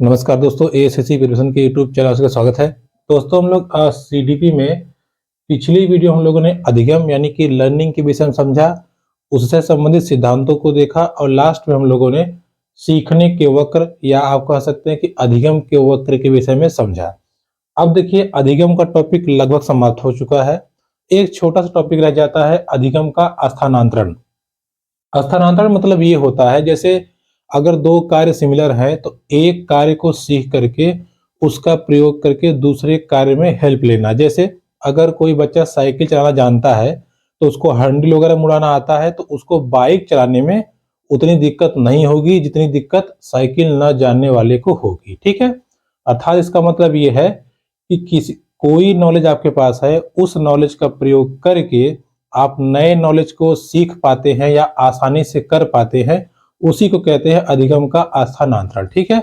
नमस्कार दोस्तों, एएसएससी प्रिपरेशन के यूट्यूब चैनल का स्वागत है। दोस्तों हम लोग सीडीपी में पिछली वीडियो हम लोगों ने अधिगम यानी कि लर्निंग के विषय में समझा, उससे संबंधित सिद्धांतों को देखा और लास्ट में हम लोगों ने सीखने के वक्र या आप कह सकते हैं कि अधिगम के वक्र के विषय में समझा। अब देखिए अधिगम का टॉपिक लगभग समाप्त हो चुका है। एक छोटा सा टॉपिक रह जाता है अधिगम का स्थानांतरण। स्थानांतरण मतलब ये होता है जैसे अगर दो कार्य सिमिलर है तो एक कार्य को सीख करके उसका प्रयोग करके दूसरे कार्य में हेल्प लेना। जैसे अगर कोई बच्चा साइकिल चलाना जानता है तो उसको हैंडल वगैरह मुड़ाना आता है तो उसको बाइक चलाने में उतनी दिक्कत नहीं होगी जितनी दिक्कत साइकिल न जानने वाले को होगी। ठीक है, अर्थात इसका मतलब ये है कि किसी कोई नॉलेज आपके पास है, उस नॉलेज का प्रयोग करके आप नए नॉलेज को सीख पाते हैं या आसानी से कर पाते हैं, उसी को कहते हैं अधिगम का स्थानांतरण। ठीक है,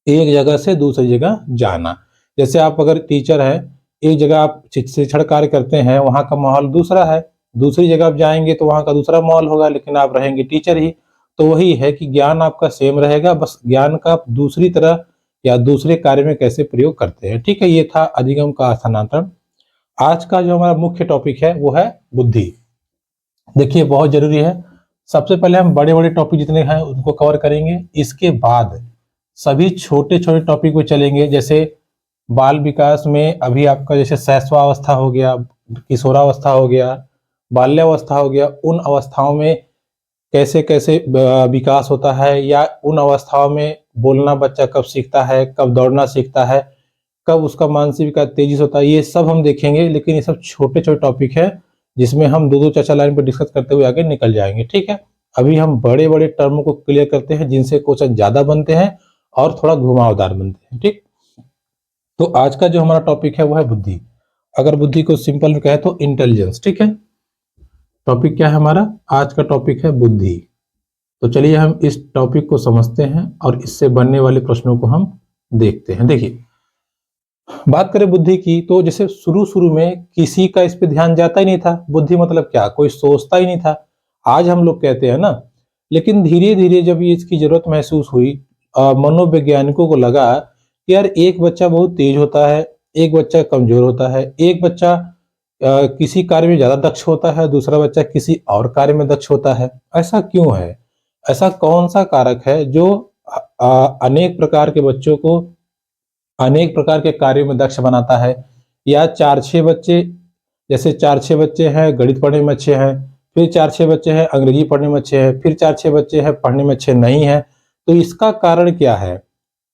एक जगह से दूसरी जगह जाना। जैसे आप अगर टीचर हैं, एक जगह आप शिक्षण कार्य करते हैं, वहां का माहौल दूसरा है, दूसरी जगह आप जाएंगे तो वहां का दूसरा माहौल होगा, लेकिन आप रहेंगे टीचर ही। तो वही है कि ज्ञान आपका सेम रहेगा, बस ज्ञान का आप दूसरी तरह या दूसरे कार्य में कैसे प्रयोग करते हैं। ठीक है, ये था अधिगम का स्थानांतरण। आज का जो हमारा मुख्य टॉपिक है वो है बुद्धि। देखिए बहुत जरूरी है। सबसे पहले हम बड़े बड़े टॉपिक जितने हैं उनको कवर करेंगे, इसके बाद सभी छोटे छोटे टॉपिक को चलेंगे। जैसे बाल विकास में अभी आपका जैसे शैशवावस्था हो गया, किशोरावस्था हो गया, बाल्यावस्था हो गया, उन अवस्थाओं में कैसे कैसे विकास होता है, या उन अवस्थाओं में बोलना बच्चा कब सीखता है, कब दौड़ना सीखता है, कब उसका मानसिक विकास तेजी से होता है, ये सब हम देखेंगे। लेकिन ये सब छोटे छोटे टॉपिक है जिसमें हम दो दो चार चार लाइन पर डिस्कस करते हुए आगे निकल जाएंगे। ठीक है, अभी हम बड़े बड़े टर्म को क्लियर करते हैं जिनसे क्वेश्चन ज्यादा बनते हैं और थोड़ा घुमावदार बनते हैं। ठीक, तो आज का जो हमारा टॉपिक है वो है बुद्धि। अगर बुद्धि को सिंपल में कहे तो इंटेलिजेंस। ठीक है, टॉपिक क्या है हमारा? आज का टॉपिक है बुद्धि। तो चलिए हम इस टॉपिक को समझते हैं और इससे बनने वाले प्रश्नों को हम देखते हैं। देखिए बात करें बुद्धि की तो जैसे शुरू शुरू में किसी का इस पे ध्यान जाता ही नहीं था। बुद्धि मतलब क्या, कोई सोचता ही नहीं था। आज हम लोग कहते हैं ना, लेकिन धीरे धीरे जब ये इसकी जरूरत महसूस हुई, मनोवैज्ञानिकों को लगा कि यार एक बच्चा बहुत तेज होता है, एक बच्चा कमजोर होता है, एक बच्चा किसी कार्य में ज्यादा दक्ष होता है, दूसरा बच्चा किसी और कार्य में दक्ष होता है। ऐसा क्यों है? ऐसा कौन सा कारक है जो अनेक प्रकार के बच्चों को अनेक प्रकार के कार्यों में दक्ष बनाता है? या चार छह बच्चे, जैसे चार छह बच्चे हैं गणित पढ़ने में अच्छे हैं, फिर चार छह बच्चे हैं अंग्रेजी पढ़ने में अच्छे हैं, फिर चार छह बच्चे हैं पढ़ने में अच्छे नहीं हैं। तो इसका कारण क्या है?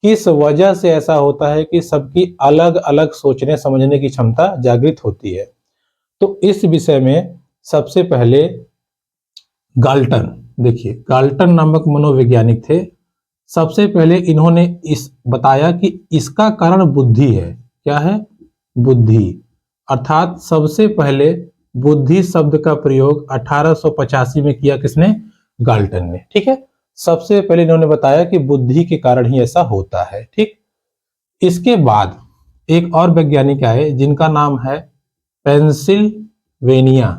किस वजह से ऐसा होता है कि सबकी अलग अलग सोचने समझने की क्षमता जागृत होती है? तो इस विषय में सबसे पहले गाल्टन, देखिए गाल्टन नामक मनोवैज्ञानिक थे। सबसे पहले इन्होंने इस बताया कि इसका कारण बुद्धि है। क्या है? बुद्धि। अर्थात सबसे पहले बुद्धि शब्द का प्रयोग 1885 में किया। किसने? गाल्टन ने। ठीक है, सबसे पहले इन्होंने बताया कि बुद्धि के कारण ही ऐसा होता है। ठीक, इसके बाद एक और वैज्ञानिक आए जिनका नाम है पेंसिल्वेनिया।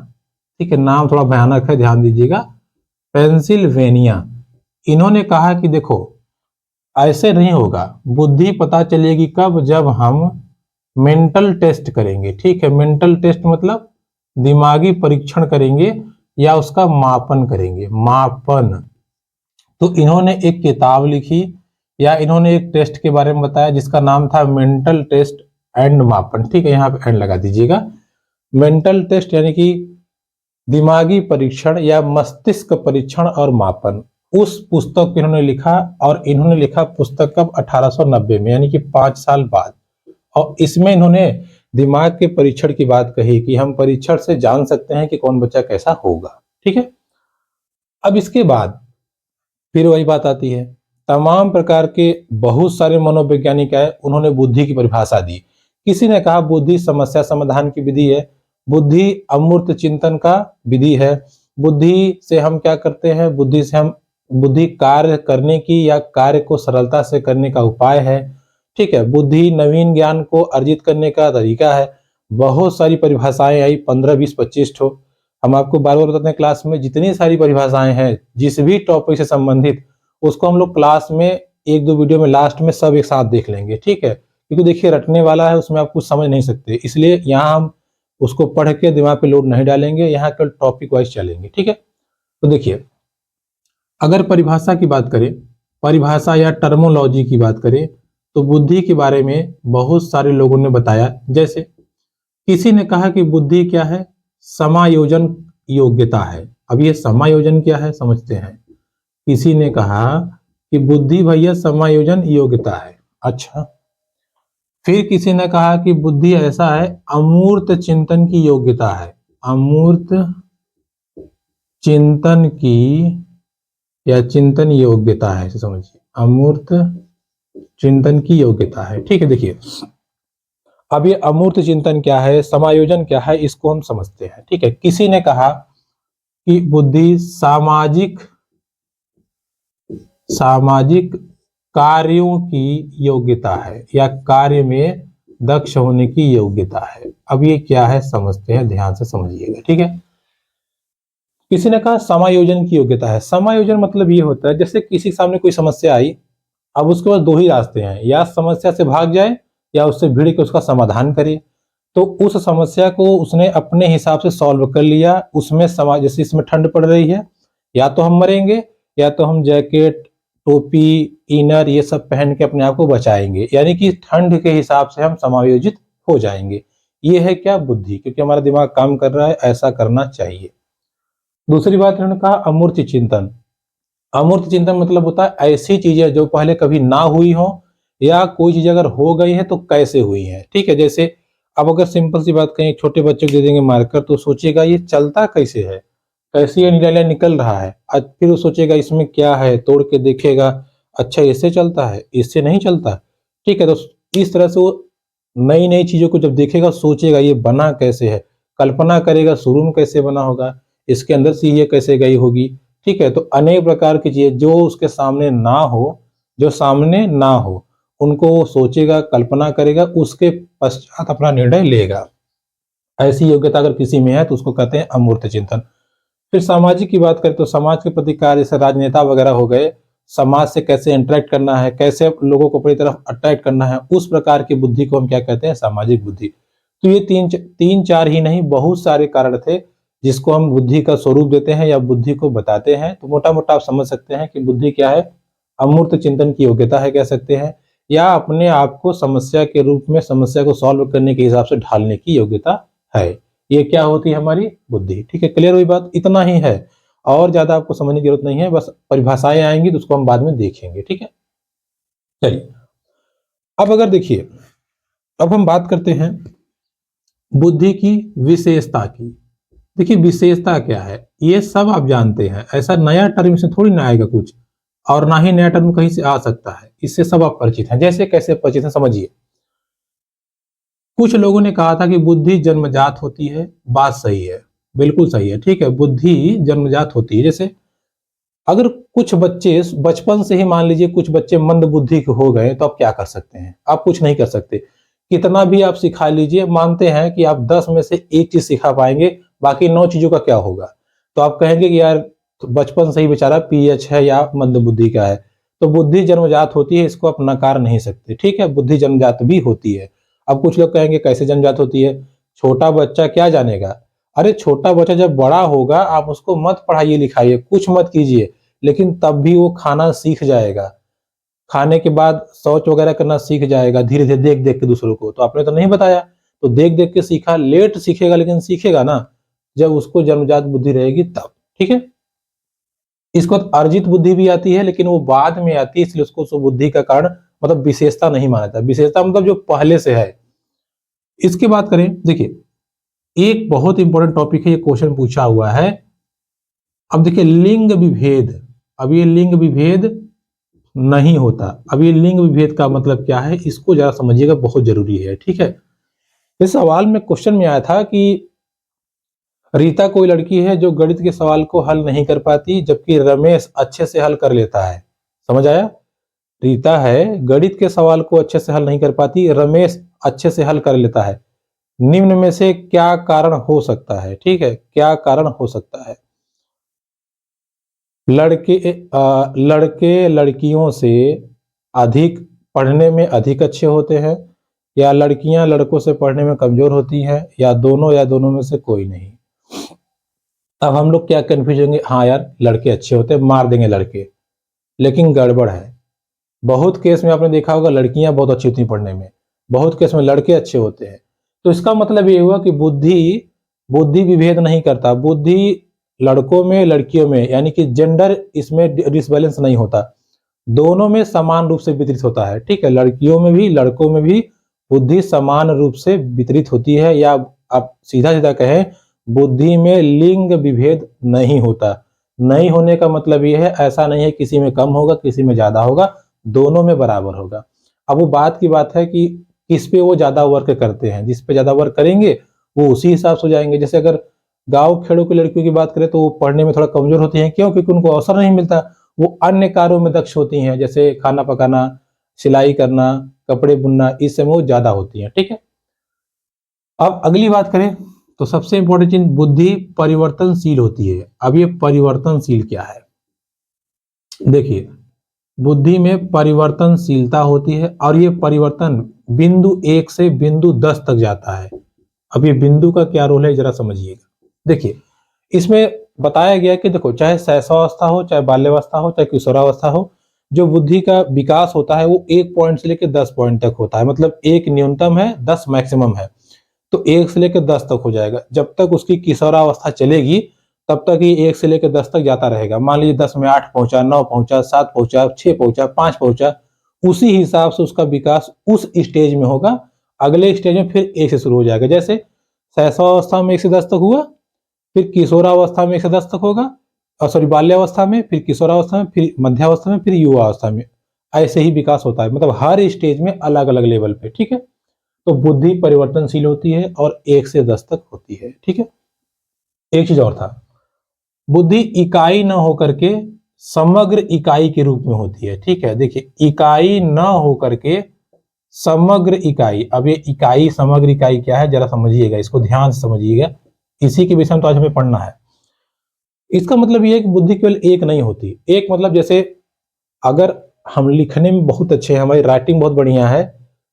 ठीक है, नाम थोड़ा भयानक है, ध्यान दीजिएगा, पेंसिल्वेनिया। इन्होंने कहा कि देखो ऐसे नहीं होगा, बुद्धि पता चलेगी कब? जब हम मेंटल टेस्ट करेंगे। ठीक है, मेंटल टेस्ट मतलब दिमागी परीक्षण करेंगे या उसका मापन करेंगे। मापन। तो इन्होंने एक किताब लिखी या इन्होंने एक टेस्ट के बारे में बताया जिसका नाम था मेंटल टेस्ट एंड मापन। ठीक है, यहाँ पे एंड लगा दीजिएगा। मेंटल टेस्ट यानी कि दिमागी परीक्षण या मस्तिष्क परीक्षण और मापन, उस पुस्तक को इन्होंने लिखा। और इन्होंने लिखा पुस्तक कब? 1890 में, यानी कि 5 साल बाद। और इसमें इन्होंने दिमाग के परीक्षण की बात कही कि हम परीक्षण से जान सकते हैं कि कौन बच्चा कैसा होगा। ठीक है, अब इसके बाद फिर वही बात आती है, तमाम प्रकार के बहुत सारे मनोवैज्ञानिक आए, उन्होंने बुद्धि की परिभाषा दी। किसी ने कहा बुद्धि समस्या समाधान की विधि है, बुद्धि अमूर्त चिंतन का विधि है, बुद्धि से हम क्या करते हैं, बुद्धि से हम बुद्धि कार्य करने की या कार्य को सरलता से करने का उपाय है। ठीक है, बुद्धि नवीन ज्ञान को अर्जित करने का तरीका है। बहुत सारी परिभाषाएं आई, 15 20 25 ठो। हम आपको बार बार बताते हैं क्लास में जितनी सारी परिभाषाएं हैं जिस भी टॉपिक से संबंधित, उसको हम लोग क्लास में एक दो वीडियो में लास्ट में सब एक साथ देख लेंगे, ठीक है, क्योंकि देखिए रटने वाला है, उसमें आप कुछ समझ नहीं सकते, इसलिए यहाँ हम उसको पढ़ के दिमाग पे लोड नहीं डालेंगे, यहाँ केवल टॉपिक वाइज चलेंगे, ठीक है। तो देखिए अगर परिभाषा की बात करें, परिभाषा या टर्मोलॉजी की बात करें, तो बुद्धि के बारे में बहुत सारे लोगों ने बताया। जैसे किसी ने कहा कि बुद्धि क्या है, समायोजन योग्यता है। अब ये समायोजन क्या है समझते हैं। किसी ने कहा कि बुद्धि भैया समायोजन योग्यता है। अच्छा, फिर किसी ने कहा कि बुद्धि ऐसा है, अमूर्त चिंतन की योग्यता है। अमूर्त चिंतन की या चिंतन योग्यता है, इसे समझिए, अमूर्त चिंतन की योग्यता है, ठीक है। देखिए अब ये अमूर्त चिंतन क्या है, समायोजन क्या है, इसको हम समझते हैं, ठीक है। किसी ने कहा कि बुद्धि सामाजिक सामाजिक कार्यों की योग्यता है या कार्य में दक्ष होने की योग्यता है। अब ये क्या है समझते हैं, ध्यान से समझिएगा, ठीक है। किसी ने कहा समायोजन की योग्यता है। समायोजन मतलब ये होता है जैसे किसी के सामने कोई समस्या आई, अब उसके पास दो ही रास्ते हैं, या समस्या से भाग जाए या उससे भिड़ के उसका समाधान करे। तो उस समस्या को उसने अपने हिसाब से सॉल्व कर लिया, उसमें जैसे इसमें ठंड पड़ रही है, या तो हम मरेंगे या तो हम जैकेट, टोपी, इनर ये सब पहन के अपने आप को बचाएंगे, यानी कि ठंड के हिसाब से हम समायोजित हो जाएंगे। ये है क्या, बुद्धि, क्योंकि हमारा दिमाग काम कर रहा है, ऐसा करना चाहिए। दूसरी बात इन्होंने कहा अमूर्त चिंतन। अमूर्त चिंतन मतलब होता है ऐसी चीजें जो पहले कभी ना हुई हो, या कोई चीज अगर हो गई है तो कैसे हुई है, ठीक है। जैसे अब अगर सिंपल सी बात कहें, छोटे बच्चे को दे देंगे मार्कर तो सोचेगा ये चलता कैसे है, कैसे ये नीला निकल रहा है। आज फिर वो सोचेगा इसमें क्या है, तोड़ के देखेगा, अच्छा इससे चलता है, इससे नहीं चलता, ठीक है। तो इस तरह से वो नई नई चीजों को जब देखेगा सोचेगा ये बना कैसे है, कल्पना करेगा शुरू में कैसे बना होगा, इसके अंदर से ये कैसे गई होगी, ठीक है। तो अनेक प्रकार की चीजें जो उसके सामने ना हो, जो सामने ना हो, उनको वो सोचेगा, कल्पना करेगा, उसके पश्चात अपना निर्णय लेगा। ऐसी योग्यता अगर किसी में है तो उसको कहते हैं अमूर्त चिंतन। फिर सामाजिक की बात करें तो समाज के प्रति कार्य, जैसे राजनेता वगैरह हो गए, समाज से कैसे इंटरेक्ट करना है, कैसे लोगों को अपनी तरफ अट्रैक्ट करना है, उस प्रकार की बुद्धि को हम क्या कहते हैं, सामाजिक बुद्धि। तो ये तीन चार ही नहीं, बहुत सारे कारण थे जिसको हम बुद्धि का स्वरूप देते हैं या बुद्धि को बताते हैं। तो मोटा मोटा आप समझ सकते हैं कि बुद्धि क्या है, अमूर्त चिंतन की योग्यता है कह सकते हैं, या अपने आप को समस्या के रूप में समस्या को सॉल्व करने के हिसाब से ढालने की योग्यता है। ये क्या होती है, हमारी बुद्धि, ठीक है। क्लियर हुई बात, इतना ही है, और ज्यादा आपको समझने की जरूरत नहीं है, बस परिभाषाएं आएंगी तो उसको हम बाद में देखेंगे, ठीक है। चलिए अब अगर देखिए, अब हम बात करते हैं बुद्धि की विशेषता की। देखिए विशेषता क्या है, ये सब आप जानते हैं, ऐसा नया टर्म इसमें थोड़ी ना आएगा कुछ, और ना ही नया टर्म कहीं से आ सकता है, इससे सब आप परिचित हैं। जैसे कैसे परिचित हैं समझिए। कुछ लोगों ने कहा था कि बुद्धि जन्मजात होती है, बात सही है, बिल्कुल सही है, ठीक है, बुद्धि जन्मजात होती है। जैसे अगर कुछ बच्चे बचपन से ही, मान लीजिए कुछ बच्चे मंद बुद्धि के हो गए, तो आप क्या कर सकते हैं, आप कुछ नहीं कर सकते। कितना भी आप सिखा लीजिए, मानते हैं कि आप 10 में से एक चीज सिखा पाएंगे, बाकी 9 चीजों का क्या होगा। तो आप कहेंगे कि यार बचपन से ही बेचारा पीएच है या मंद बुद्धि का है। तो बुद्धि जन्मजात होती है, इसको आप नकार नहीं सकते, ठीक है, बुद्धि जन्मजात भी होती है। अब कुछ लोग कहेंगे कैसे जन्मजात होती है, छोटा बच्चा क्या जानेगा। अरे छोटा बच्चा जब बड़ा होगा आप उसको मत पढ़ाइए लिखाइए, कुछ मत कीजिए, लेकिन तब भी वो खाना सीख जाएगा। खाने के बाद शौच वगैरह करना सीख जाएगा, धीरे धीरे देख देख के दूसरों को। तो आपने तो नहीं बताया, तो देख देख के सीखा, लेट सीखेगा लेकिन सीखेगा ना, जब उसको जन्मजात बुद्धि रहेगी तब, ठीक है। इसको अर्जित बुद्धि भी आती है, लेकिन वो बाद में आती है, इसलिए उसको बुद्धि का कारण मतलब विशेषता नहीं माना जाता। विशेषता मतलब जो पहले से है। इसकी बात करें, देखिए एक बहुत इंपॉर्टेंट टॉपिक है, ये क्वेश्चन पूछा हुआ है। अब देखिए लिंग विभेद, अब ये लिंग विभेद नहीं होता। अब ये लिंग विभेद का मतलब क्या है, इसको जरा समझिएगा, बहुत जरूरी है, ठीक है। इस सवाल में क्वेश्चन में आया था कि रीता कोई लड़की है जो गणित के सवाल को हल नहीं कर पाती, जबकि रमेश अच्छे से हल कर लेता है। समझ आया, रीता है गणित के सवाल को अच्छे से हल नहीं कर पाती, रमेश अच्छे से हल कर लेता है। निम्न में से क्या कारण हो सकता है, ठीक है, क्या कारण हो सकता है। लड़के लड़कियों से अधिक पढ़ने में अधिक अच्छे होते हैं, या लड़कियां लड़कों से पढ़ने में कमजोर होती हैं, या दोनों में से कोई नहीं। अब हम लोग क्या कंफ्यूज होंगे, हाँ यार लड़के अच्छे होते हैं, मार देंगे लड़के। लेकिन गड़बड़ है। बहुत केस में आपने देखा होगा लड़कियां बहुत अच्छी होती हैं पढ़ने में, बहुत केस में लड़के अच्छे होते हैं। तो इसका मतलब ये हुआ कि बुद्धि बुद्धि विभेद नहीं करता। बुद्धि लड़कों में लड़कियों में, यानी कि जेंडर इसमें डिसबैलेंस नहीं होता, दोनों में समान रूप से वितरित होता है। ठीक है, लड़कियों में भी लड़कों में भी बुद्धि समान रूप से वितरित होती है, या आप सीधा सीधा कहें बुद्धि में लिंग विभेद नहीं होता। नहीं होने का मतलब यह है, ऐसा नहीं है किसी में कम होगा किसी में ज्यादा होगा, दोनों में बराबर होगा। अब वो बात की बात है कि किस पे वो ज्यादा वर्क करते हैं, जिस पे ज्यादा वर्क करेंगे वो उसी हिसाब से हो जाएंगे। जैसे अगर गांव खेड़ों की लड़कियों की बात करें तो वो पढ़ने में थोड़ा कमजोर होती हैं, क्यों? क्योंकि उनको अवसर नहीं मिलता। वो अन्य कार्यों में दक्ष होती हैं, जैसे खाना पकाना, सिलाई करना, कपड़े बुनना, इस समय वो ज्यादा होती हैं। ठीक है, अब अगली बात करें तो सबसे इंपॉर्टेंट चीज, बुद्धि परिवर्तनशील होती है। अब ये परिवर्तनशील क्या है? देखिए, बुद्धि में परिवर्तनशीलता होती है, और ये परिवर्तन बिंदु 1 से बिंदु 10 तक जाता है। अब ये बिंदु का क्या रोल है जरा समझिएगा। देखिए, इसमें बताया गया कि देखो, चाहे शैशवावस्था हो, चाहे बाल्यावस्था हो, चाहे किशोरावस्था हो, जो बुद्धि का विकास होता है वो 1 पॉइंट से लेकर 10 पॉइंट तक होता है। मतलब 1 न्यूनतम है, 10 मैक्सिमम है। तो 1 से लेकर 10 तक हो जाएगा। जब तक उसकी किशोरावस्था चलेगी तब तक ये 1 से लेकर 10 तक जाता रहेगा। मान लीजिए 10 में 8 पहुंचा, 9 पहुंचा, 7 पहुंचा, 6 पहुंचा, 5 पहुंचा, उसी हिसाब से उसका विकास उस स्टेज में होगा। अगले स्टेज में फिर 1 से शुरू हो जाएगा। जैसे शैशवावस्था में 1 से 10 तक हुआ, फिर किशोरावस्था में 1 से 10 तक होगा, और सॉरी बाल्यावस्था में, फिर किशोरावस्था में, फिर मध्यावस्था में, फिर युवावस्था में। ऐसे ही विकास होता है, मतलब हर स्टेज में अलग अलग लेवल पे। ठीक है, तो बुद्धि परिवर्तनशील होती है और 1 से 10 तक होती है। ठीक है, एक चीज और था, बुद्धि इकाई न होकर के समग्र इकाई के रूप में होती है। ठीक है, देखिए, इकाई न होकर के समग्र इकाई। अब ये इकाई समग्र इकाई क्या है जरा समझिएगा, इसको ध्यान से समझिएगा, इसी के विषय में तो आज हमें पढ़ना है। इसका मतलब ये है कि बुद्धि केवल एक नहीं होती। एक मतलब जैसे अगर हम लिखने में बहुत अच्छे हैं, हमारी राइटिंग बहुत बढ़िया है,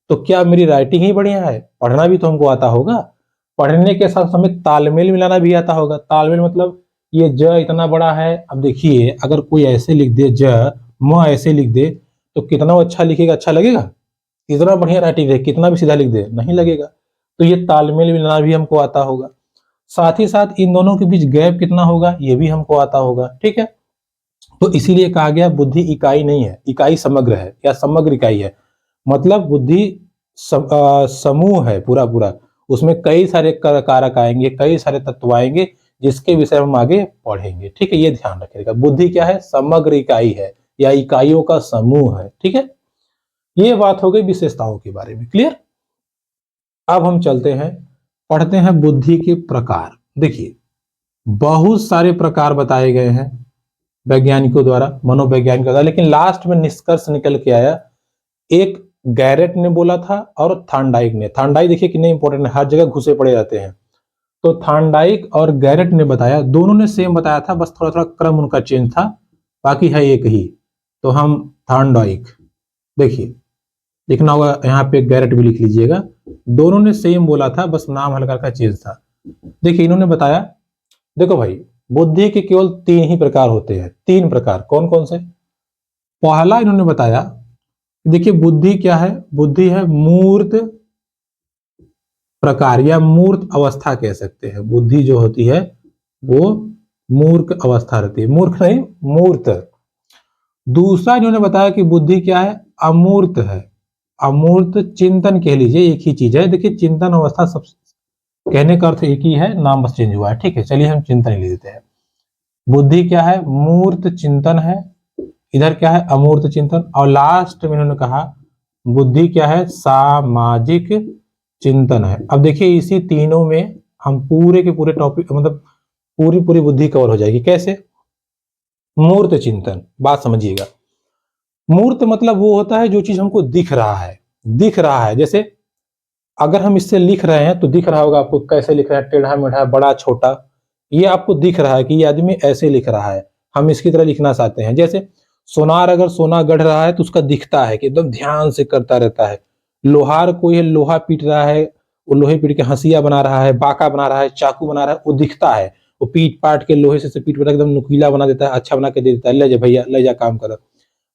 तो क्या मेरी राइटिंग ही बढ़िया है? पढ़ना भी तो हमको आता होगा। पढ़ने के साथ हमें तालमेल मिलाना भी आता होगा। तालमेल मतलब ये ज इतना बड़ा है, अब देखिए अगर कोई ऐसे लिख दे, ज म ऐसे लिख दे, तो कितना अच्छा लिखेगा, अच्छा लगेगा? इतना बढ़िया राइटिंग है, कितना भी सीधा लिख दे नहीं लगेगा। तो ये तालमेल मिलाना भी हमको आता होगा। साथ ही साथ इन दोनों के बीच गैप कितना होगा ये भी हमको आता होगा। ठीक है, तो इसीलिए कहा गया बुद्धि इकाई नहीं है, इकाई समग्र है या समग्र इकाई है। मतलब बुद्धि समूह है पूरा पूरा, उसमें कई सारे कारक आएंगे, कई सारे तत्व आएंगे, जिसके विषय हम आगे पढ़ेंगे। ठीक है, ये ध्यान रखिएगा, बुद्धि क्या है? समग्र इकाई है या इकाइयों का समूह है। ठीक है, ये बात हो गई विशेषताओं के बारे में। क्लियर? अब हम चलते हैं, पढ़ते हैं बुद्धि के प्रकार। देखिए, बहुत सारे प्रकार बताए गए हैं वैज्ञानिकों द्वारा, मनोवैज्ञानिकों द्वारा, लेकिन लास्ट में निष्कर्ष निकल के आया, एक गैरेट ने बोला था और थार्नडाइक ने। थार्नडाइक देखिए कितने इंपॉर्टेंट है, हर जगह घुसे पड़े रहते हैं। तो थार्नडाइक और गैरेट ने बताया, दोनों ने सेम बताया था, बस थोड़ा थोड़ा क्रम उनका चेंज था, बाकी है एक ही। तो हम थार्नडाइक, देखिए लिखना होगा यहाँ पे, गैरेट भी लिख लीजिएगा। दोनों ने सेम बोला था, बस नाम हल्का हल्का चेंज था। देखिए इन्होंने बताया, देखो भाई, बुद्धि के केवल 3 ही प्रकार होते हैं। 3 प्रकार, कौन कौन से? पहला इन्होंने बताया, देखिए बुद्धि क्या है? बुद्धि है मूर्त प्रकार या मूर्त अवस्था कह सकते हैं। बुद्धि जो होती है वो मूर्ख अवस्था रहती है, मूर्ख नहीं, मूर्त। दूसरा इन्होंने बताया कि बुद्धि क्या है? अमूर्त है। अमूर्त चिंतन कह लीजिए, एक ही चीज है। देखिए चिंतन अवस्था सब कहने का अर्थ एक ही है, नाम बस चेंज हुआ है। ठीक है, चलिए हम चिंतन ही ले लेते हैं। बुद्धि क्या है? मूर्त चिंतन है। इधर क्या है? अमूर्त चिंतन। और लास्ट में इन्होंने कहा बुद्धि क्या है? सामाजिक चिंतन है। अब देखिए इसी तीनों में हम पूरे के पूरे टॉपिक, मतलब पूरी पूरी बुद्धि कवर हो जाएगी। कैसे? मूर्त चिंतन, बात समझिएगा। मूर्त मतलब वो होता है जो चीज हमको दिख रहा है, दिख रहा है। जैसे अगर हम इससे लिख रहे हैं तो दिख रहा होगा आपको, कैसे लिख रहा है, टेढ़ा मेढ़ा, बड़ा छोटा, ये आपको दिख रहा है कि ये आदमी ऐसे लिख रहा है, हम इसकी तरह लिखना चाहते हैं। जैसे सोनार अगर सोना गढ़ रहा है तो उसका दिखता है कि एकदम ध्यान से करता रहता है। लोहार कोई है लोहा पीट रहा है, वो लोहे पीट के हंसिया बना रहा है, बाका बना रहा है, चाकू बना रहा है, वो दिखता है। वो पीट पाट के लोहे से पीट पाट के एकदम नुकीला बना देता है, अच्छा बना के दे देता है, ले जा भैया ले जा काम कर।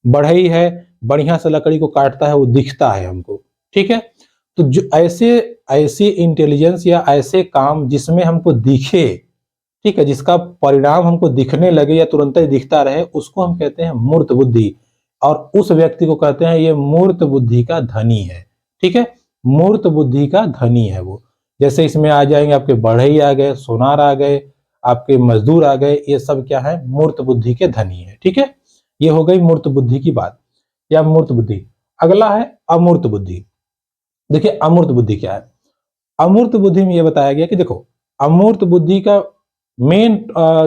बढ़ई है, बढ़िया से लकड़ी को काटता है, वो दिखता है हमको। ठीक है, तो जो ऐसे ऐसे इंटेलिजेंस या ऐसे काम जिसमें हमको दिखे, ठीक है, जिसका परिणाम हमको दिखने लगे या तुरंत ही दिखता रहे, उसको हम कहते हैं मूर्त बुद्धि। और उस व्यक्ति को कहते हैं ये मूर्त बुद्धि का धनी है। ठीक है, मूर्त बुद्धि का धनी है वो। जैसे इसमें आ जाएंगे आपके बढ़ई आ गए, सोनार आ गए, आपके मजदूर आ गए, ये सब क्या है, मूर्त बुद्धि के धनी है। ठीक है, ये हो गई मूर्त बुद्धि की बात या मूर्त बुद्धि। अगला है अमूर्त बुद्धि। देखिए अमूर्त बुद्धि क्या है। अमूर्त बुद्धि में यह बताया गया कि देखो, अमूर्त बुद्धि का मेन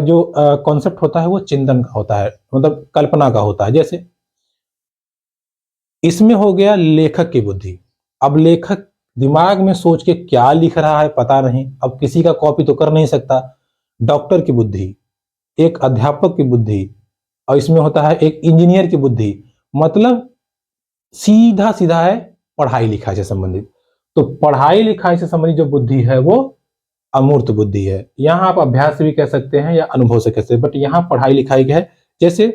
जो कॉन्सेप्ट होता है वो चिंतन का होता है, मतलब कल्पना का होता है। जैसे इसमें हो गया लेखक की बुद्धि। अब लेखक दिमाग में सोच के क्या लिख रहा है पता नहीं, अब किसी का कॉपी तो कर नहीं सकता। डॉक्टर की बुद्धि, एक अध्यापक की बुद्धि, और इसमें होता है एक इंजीनियर की बुद्धि। मतलब सीधा सीधा है पढ़ाई लिखाई से संबंधित। तो पढ़ाई लिखाई से संबंधित जो बुद्धि है वो अमूर्त बुद्धि है। यहाँ आप अभ्यास से भी कह सकते हैं या अनुभव से कह सकते हैं, बट यहाँ पढ़ाई लिखाई का है। जैसे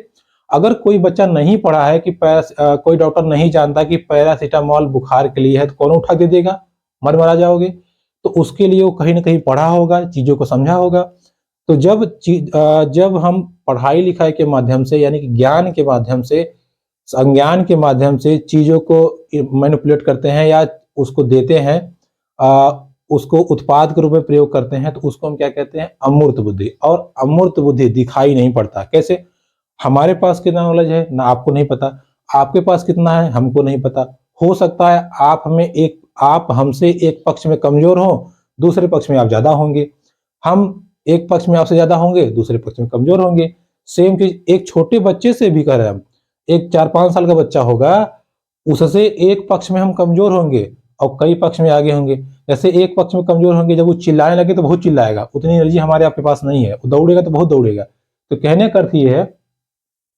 अगर कोई बच्चा नहीं पढ़ा है कि कोई डॉक्टर नहीं जानता कि पैरासीटामोल बुखार के लिए है, तो कौन उठा दे देगा, मर मरा जाओगे। तो उसके लिए वो कहीं ना कहीं पढ़ा होगा, चीजों को समझा होगा। तो जब हम पढ़ाई लिखाई के माध्यम से यानी कि ज्ञान के माध्यम से, संज्ञान के माध्यम से चीजों को मैनिपुलेट करते हैं या उसको देते हैं, उसको उत्पाद के रूप में प्रयोग करते हैं, तो उसको हम क्या कहते हैं, अमूर्त बुद्धि। और अमूर्त बुद्धि दिखाई नहीं पड़ता। कैसे, हमारे पास कितना नॉलेज है ना आपको नहीं पता, आपके पास कितना है हमको नहीं पता। हो सकता है आप हमसे एक पक्ष में कमजोर हो, दूसरे पक्ष में आप ज्यादा होंगे। हम एक पक्ष में आपसे ज्यादा होंगे, दूसरे पक्ष में कमजोर होंगे। सेम चीज एक छोटे बच्चे से भी कर रहे हैं हम। एक 4-5 साल का बच्चा होगा, उससे एक पक्ष में हम कमजोर होंगे और कई पक्ष में आगे होंगे। जैसे एक पक्ष में कमजोर होंगे, जब वो चिल्लाने लगे तो बहुत चिल्लाएगा, उतनी एनर्जी हमारे आपके पास नहीं है। वो दौड़ेगा तो बहुत दौड़ेगा। तो कहने का अर्थ ये है,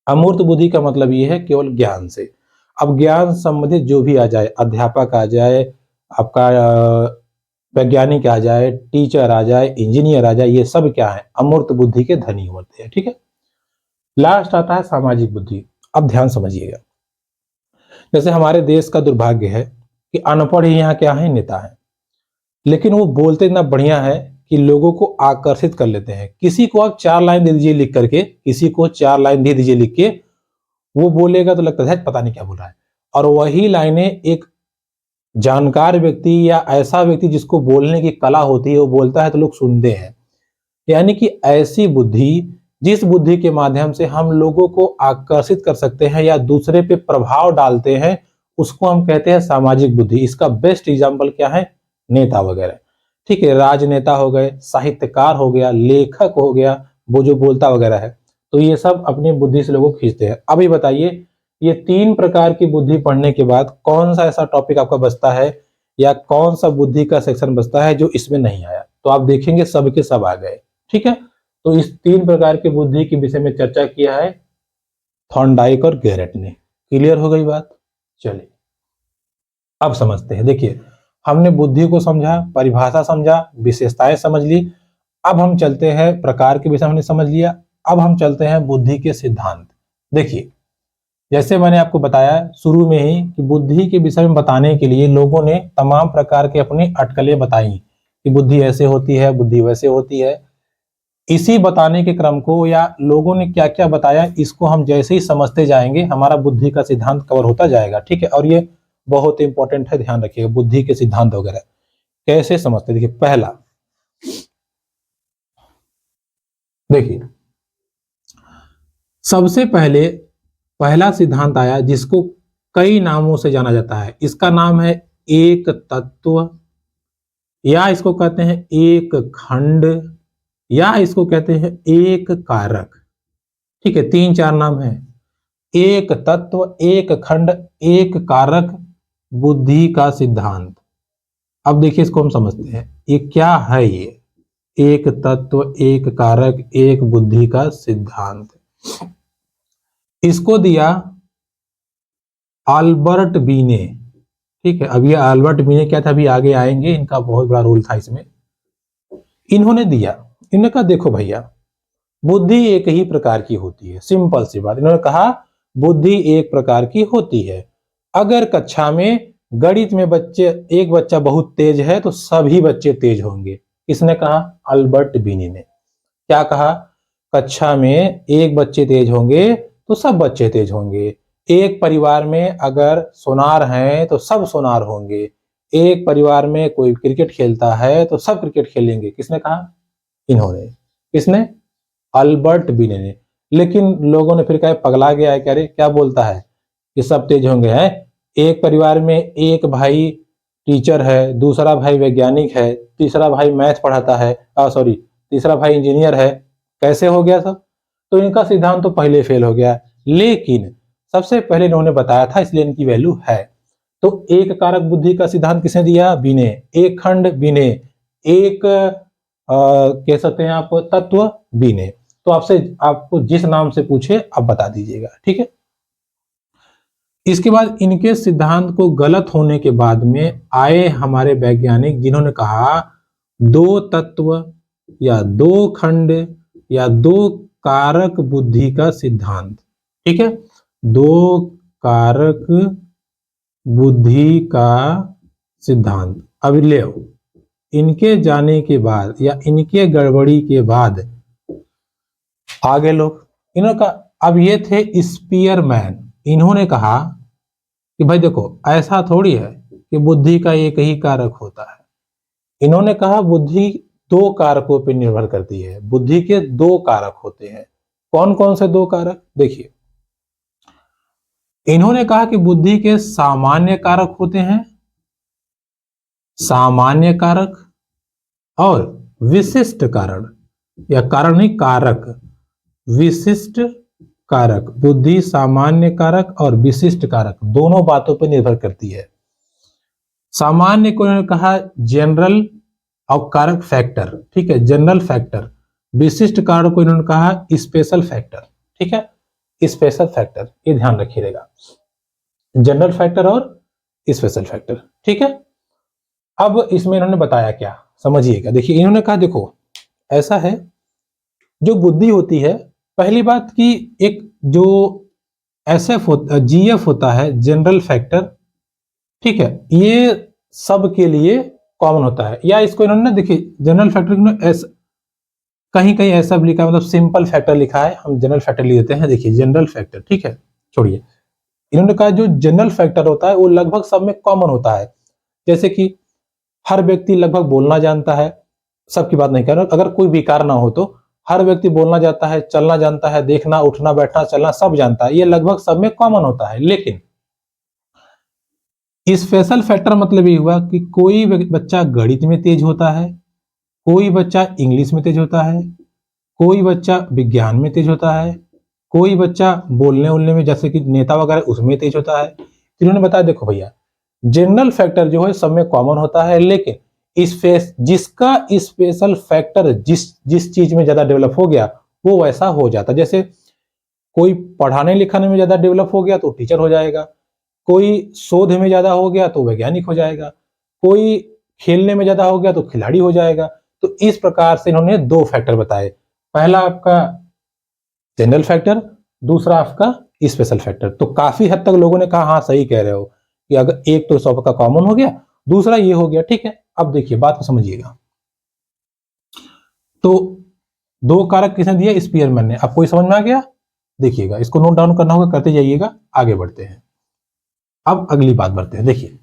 अमूर्त बुद्धि का मतलब ये है केवल ज्ञान से। अब ज्ञान संबंधित जो भी आ जाए, अध्यापक आ जाए, आपका वैज्ञानिक आ जाए, टीचर आ जाए, इंजीनियर आ जाए, ये सब क्या है, अमूर्त बुद्धि के धनी होते हैं। ठीक है, लास्ट आता है सामाजिक बुद्धि। अब ध्यान समझिएगा, जैसे हमारे देश का दुर्भाग्य है कि अनपढ़ ही यहाँ क्या है, नेता है। लेकिन वो बोलते इतना बढ़िया है कि लोगों को आकर्षित कर लेते हैं। किसी को आप 4 लाइन दे दीजिए लिख करके, किसी को 4 लाइन दे दीजिए लिख के, वो बोलेगा तो लगता है पता नहीं क्या बोल रहा है। और वही लाइनें एक जानकार व्यक्ति या ऐसा व्यक्ति जिसको बोलने की कला होती है, वो बोलता है तो लोग सुनते हैं। यानी कि ऐसी बुद्धि, जिस बुद्धि के माध्यम से हम लोगों को आकर्षित कर सकते हैं या दूसरे पे प्रभाव डालते हैं, उसको हम कहते हैं सामाजिक बुद्धि। इसका बेस्ट एग्जाम्पल क्या है, नेता वगैरह। ठीक है, राजनेता हो गए, साहित्यकार हो गया, लेखक हो गया, वो जो बोलता वगैरह है, तो ये सब अपनी बुद्धि से लोगों को खींचते हैं। अभी बताइए, ये 3 प्रकार की बुद्धि पढ़ने के बाद कौन सा ऐसा टॉपिक आपका बचता है या कौन सा बुद्धि का सेक्शन बचता है जो इसमें नहीं आया? तो आप देखेंगे सब के सब आ गए। ठीक है, तो इस 3 प्रकार की बुद्धि के विषय में चर्चा किया है थॉर्नडाइक और गैरेट ने। क्लियर हो गई बात? चलिए अब समझते हैं। देखिए, हमने बुद्धि को समझा, परिभाषा समझा, विशेषताएं समझ ली। अब हम चलते हैं, प्रकार के विषय हमने समझ लिया, अब हम चलते हैं बुद्धि के सिद्धांत। देखिए, जैसे मैंने आपको बताया शुरू में ही कि बुद्धि के विषय में बताने के लिए लोगों ने तमाम प्रकार के अपनी अटकलें बताई कि बुद्धि ऐसे होती है, बुद्धि वैसे होती है। इसी बताने के क्रम को या लोगों ने क्या क्या बताया, इसको हम जैसे ही समझते जाएंगे, हमारा बुद्धि का सिद्धांत कवर होता जाएगा। ठीक है, और ये बहुत इंपॉर्टेंट है, ध्यान रखिएगा बुद्धि के सिद्धांत वगैरह कैसे समझते। देखिए पहला, देखिए सबसे पहले पहला सिद्धांत आया जिसको कई नामों से जाना जाता है। इसका नाम है एक तत्व, या इसको कहते हैं एक खंड, या इसको कहते हैं एक कारक। ठीक है, 3-4 नाम है। एक तत्व, एक खंड, एक कारक, बुद्धि का सिद्धांत। अब देखिए इसको हम समझते हैं, ये क्या है, ये एक तत्व, एक कारक, एक बुद्धि का सिद्धांत। इसको दिया अल्बर्ट बीने। ठीक है, अब ये अल्बर्ट बीने क्या था, अभी आगे आएंगे, इनका बहुत बड़ा रोल था इसमें। इन्होंने दिया, इन्होंने कहा देखो भैया, बुद्धि एक ही प्रकार की होती है, सिंपल सी बात। इन्होंने कहा बुद्धि एक प्रकार की होती है। अगर कक्षा में गणित में एक बच्चा बहुत तेज है तो सभी बच्चे तेज होंगे। किसने कहा? अल्बर्ट बीनी ने। क्या कहा? कक्षा में एक बच्चे तेज होंगे तो सब बच्चे तेज होंगे। एक परिवार में अगर सोनार हैं तो सब सोनार होंगे। एक परिवार में कोई क्रिकेट खेलता है तो सब क्रिकेट खेलेंगे। किसने कहा? इन्होंने। किसने? अल्बर्ट बीने ने। लेकिन लोगों ने फिर कहा पगला गया है क्या रे, क्या बोलता है कि सब तेज होंगे? हैं, एक परिवार में एक भाई टीचर है, दूसरा भाई वैज्ञानिक है, तीसरा भाई मैथ पढ़ाता है, सॉरी, तीसरा भाई इंजीनियर है, कैसे हो गया सब? तो इनका सिद्धांत तो पहले फेल हो गया। लेकिन सबसे पहले इन्होंने बताया था, इसलिए इनकी वैल्यू है। तो एक कारक बुद्धि का सिद्धांत किसने दिया? बीने। एक खंड बीने, एक कह सकते हैं आप तत्व बीने। तो आपसे, आपको जिस नाम से पूछे आप बता दीजिएगा, ठीक है। इसके बाद इनके सिद्धांत को गलत होने के बाद में आए हमारे वैज्ञानिक, जिन्होंने कहा दो तत्व या दो खंड या दो कारक बुद्धि का सिद्धांत। ठीक है, दो कारक बुद्धि का सिद्धांत। अब ले इनके जाने के बाद या इनके गड़बड़ी के बाद आगे लोग, इन्होंने कहा, अब ये थे स्पीयरमैन। इन्होंने कहा कि भाई देखो, ऐसा थोड़ी है कि बुद्धि का एक ही कारक होता है। इन्होंने कहा बुद्धि दो कारकों पर निर्भर करती है। बुद्धि के दो कारक होते हैं। कौन कौन से दो कारक? देखिए, इन्होंने कहा कि बुद्धि के सामान्य कारक होते हैं, सामान्य कारक, और विशिष्ट कारण, या कारण नहीं, कारक, विशिष्ट कारक। बुद्धि सामान्य कारक और विशिष्ट कारक दोनों बातों पर निर्भर करती है। सामान्य को इन्होंने कहा जनरल और कारक फैक्टर, ठीक है, जनरल फैक्टर। विशिष्ट कारक को इन्होंने कहा स्पेशल फैक्टर, ठीक है, स्पेशल फैक्टर, ये ध्यान रखिएगा, जनरल फैक्टर और स्पेशल फैक्टर, ठीक है। अब इसमें इन्होंने बताया क्या, समझिएगा। देखिए, इन्होंने कहा देखो, ऐसा है, जो बुद्धि होती है, पहली बात कि एक जो एसएफ होता, जीएफ होता है, जनरल फैक्टर, ठीक है, ये सब के लिए कॉमन होता है। या इसको इन्होंने, देखिए, जनरल फैक्टर कहीं कहीं ऐसा भी लिखा है, मतलब सिंपल फैक्टर लिखा है, हम जनरल फैक्टर लिख देते हैं। देखिए, जनरल फैक्टर, ठीक है, छोड़िए। इन्होंने कहा जो जनरल फैक्टर होता है वो लगभग सब में कॉमन होता है। जैसे कि हर व्यक्ति लगभग बोलना जानता है, सबकी बात नहीं कर रहा, अगर कोई विकार ना हो तो हर व्यक्ति बोलना जानता है, चलना जानता है, देखना, उठना, बैठना, चलना सब जानता है, ये लगभग सब में कॉमन होता है। लेकिन स्पेशल फैक्टर मतलब ये हुआ कि कोई बच्चा गणित में तेज होता है, कोई बच्चा इंग्लिश में तेज होता है, कोई बच्चा विज्ञान में तेज होता है, कोई बच्चा बोलने उलने में, जैसे कि नेता वगैरह, उसमें तेज होता है। इन्होंने बताया देखो भैया, जनरल फैक्टर जो है सब में कॉमन होता है, लेकिन जिसका स्पेशल फैक्टर जिस चीज में ज्यादा डेवलप हो गया वो वैसा हो जाता। जैसे कोई पढ़ाने लिखाने में ज्यादा डेवलप हो गया तो टीचर हो जाएगा, कोई शोध में ज्यादा हो गया तो वैज्ञानिक हो जाएगा, कोई खेलने में ज्यादा हो गया तो खिलाड़ी हो जाएगा। तो इस प्रकार से इन्होंने दो फैक्टर बताए, पहला आपका जनरल फैक्टर, दूसरा आपका स्पेशल फैक्टर। तो काफी हद तक लोगों ने कहा हाँ सही कह रहे हो कि अगर एक तो सबका कॉमन हो गया, दूसरा ये हो गया, ठीक है। अब देखिए, बात को समझिएगा। तो दो कारक किसने दिया? स्पीयरमैन ने। अब कोई समझ में आ गया? देखिएगा, इसको नोट डाउन करना होगा, करते जाइएगा, आगे बढ़ते हैं। अब अगली बात बढ़ते हैं। देखिए,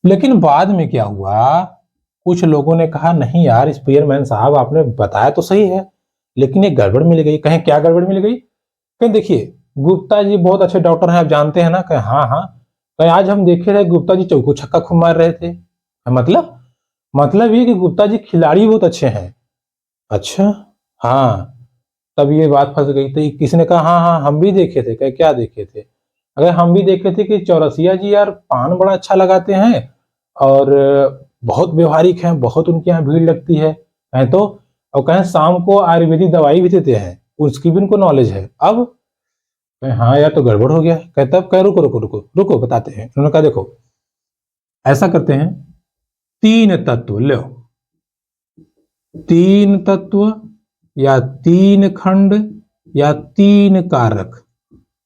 लेकिन बाद में क्या हुआ, कुछ लोगों ने कहा नहीं यार स्पीयरमैन साहब, आपने बताया तो सही है, लेकिन ये गड़बड़ मिल गई। कहें क्या गड़बड़ मिल गई? कहें देखिए, गुप्ता जी बहुत अच्छे डॉक्टर हैं, आप जानते हैं ना? कहें हाँ हाँ। कहें आज हम देखे थे गुप्ता जी चौको छक्का खूब मार रहे थे। मतलब ये कि गुप्ता जी खिलाड़ी बहुत अच्छे हैं। अच्छा, हाँ। तब ये बात फंस गई। तो किसी ने कहा हाँ हाँ हम भी देखे थे। कहे क्या देखे थे? अगर हम भी देखे थे कि चौरसिया जी यार पान बड़ा अच्छा लगाते हैं और बहुत व्यवहारिक हैं, बहुत उनके यहाँ भीड़ लगती है। कहें शाम को आयुर्वेदिक दवाई भी देते हैं, उसकी भी उनको नॉलेज है। अब कहे हाँ यार तो गड़बड़ हो गया। कहे तब, कहे रुको रुको रुको रुको बताते हैं। उन्होंने कहा देखो ऐसा करते हैं, तीन तत्व लो, तीन तत्व या तीन खंड या तीन कारक,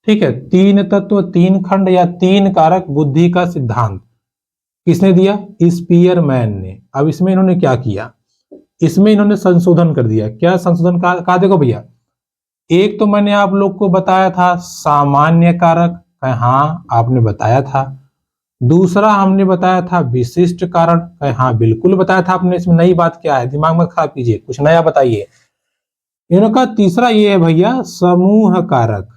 ठीक है, तीन तत्व तीन खंड या तीन कारक बुद्धि का सिद्धांत किसने दिया? स्पीयरमैन ने। अब इसमें इन्होंने क्या किया, इसमें इन्होंने संशोधन कर दिया। क्या संशोधन कहा? देखो भैया, एक तो मैंने आप लोग को बताया था सामान्य कारक, हाँ आपने बताया था। दूसरा हमने बताया था विशिष्ट कारक, हाँ बिल्कुल बताया था आपने। इसमें नई बात क्या है? दिमाग मत खराब कीजिए, कुछ नया बताइए। इनका तीसरा ये है भैया समूह कारक।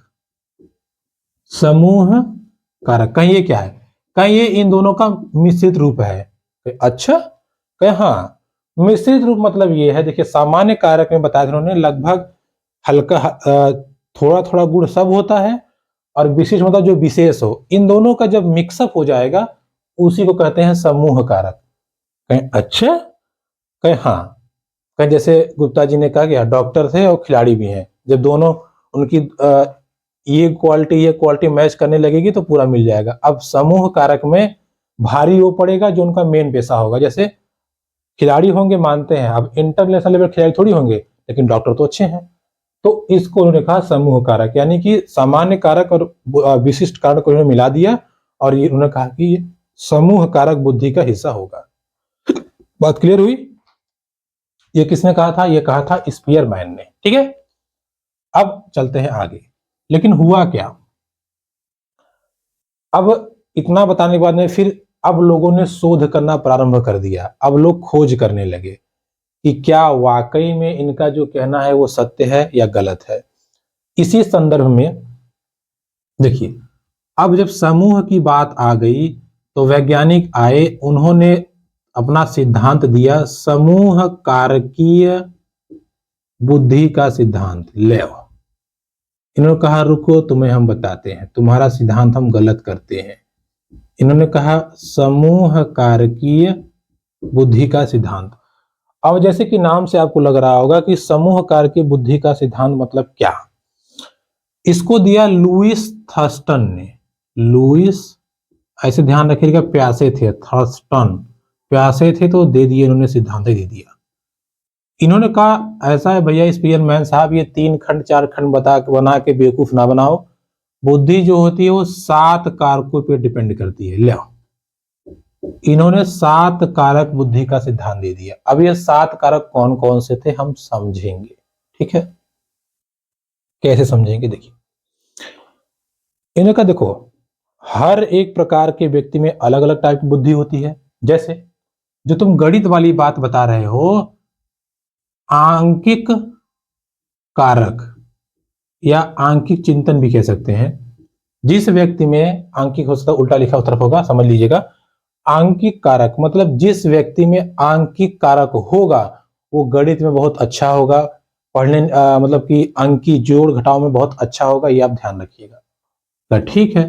समूह कारक कहीं ये क्या है? कहीं ये इन दोनों का मिश्रित रूप है। अच्छा, कहे हाँ मिश्रित रूप मतलब ये है, देखिए सामान्य कारक में बताया उन्होंने लगभग हल्का थोड़ा थोड़ा गुण सब होता है, और विशिष्ट मतलब जो विशेष हो, इन दोनों का जब मिक्सअप हो जाएगा उसी को कहते हैं समूह कारक। कहें अच्छा, कहें हाँ, कहें जैसे गुप्ता जी ने कहा कि डॉक्टर थे और खिलाड़ी भी हैं, जब दोनों उनकी ये क्वालिटी मैच करने लगेगी तो पूरा मिल जाएगा। अब समूह कारक में भारी वो पड़ेगा जो उनका मेन पेशा होगा। जैसे खिलाड़ी होंगे मानते हैं, अब इंटरनेशनल लेवल खिलाड़ी थोड़ी होंगे, लेकिन डॉक्टर तो अच्छे हैं। तो इसको उन्होंने कहा समूह कारक, यानी कि सामान्य कारक और विशिष्ट कारक को उन्होंने मिला दिया, और ये उन्होंने कहा कि ये समूह कारक बुद्धि का हिस्सा होगा। बात क्लियर हुई? ये किसने कहा था? ये कहा था स्पीयरमैन ने। ठीक है, अब चलते हैं आगे। लेकिन हुआ क्या? अब इतना बताने के बाद में फिर अब लोगों ने शोध करना प्रारंभ कर दिया। अब लोग खोज करने लगे कि क्या वाकई में इनका जो कहना है वो सत्य है या गलत है। इसी संदर्भ में देखिए, अब जब समूह की बात आ गई तो वैज्ञानिक आए, उन्होंने अपना सिद्धांत दिया समूह कारकीय बुद्धि का सिद्धांत। ले इन्होंने कहा रुको तुम्हें हम बताते हैं, तुम्हारा सिद्धांत हम गलत करते हैं। इन्होंने कहा समूह कारकीय बुद्धि का सिद्धांत। अब जैसे कि नाम से आपको लग रहा होगा कि समूह कारकीय बुद्धि का सिद्धांत मतलब क्या, इसको दिया लुईस थर्स्टन ने। लुईस, ऐसे ध्यान रखिएगा प्यासे थे, थर्स्टन प्यासे थे तो दे दिए इन्होंने, सिद्धांत दे दिया। इन्होंने कहा ऐसा है भैया स्पीयरमैन साहब, ये तीन खंड चार खंड बना के बेवकूफ ना बनाओ। बुद्धि जो होती है वो 7 कारकों पे डिपेंड करती है। ले इन्होंने 7 कारक बुद्धि का सिद्धांत दे दिया। अब ये 7 कारक कौन कौन से थे हम समझेंगे। ठीक है, कैसे समझेंगे? देखिए, इन्होंने कहा देखो हर एक प्रकार के व्यक्ति में अलग अलग टाइप की बुद्धि होती है। जैसे जो तुम गणित वाली बात बता रहे हो, आंकिक कारक या आंकिक चिंतन भी कह सकते हैं। जिस व्यक्ति में आंकिक हो सकता है, उल्टा लिखा उस तरफ होगा, समझ लीजिएगा। आंकिक कारक मतलब जिस व्यक्ति में आंकिक कारक होगा वो गणित में बहुत अच्छा होगा, पढ़ने मतलब कि अंकी जोड़ घटाव में बहुत अच्छा होगा, ये आप ध्यान रखिएगा। तो ठीक है,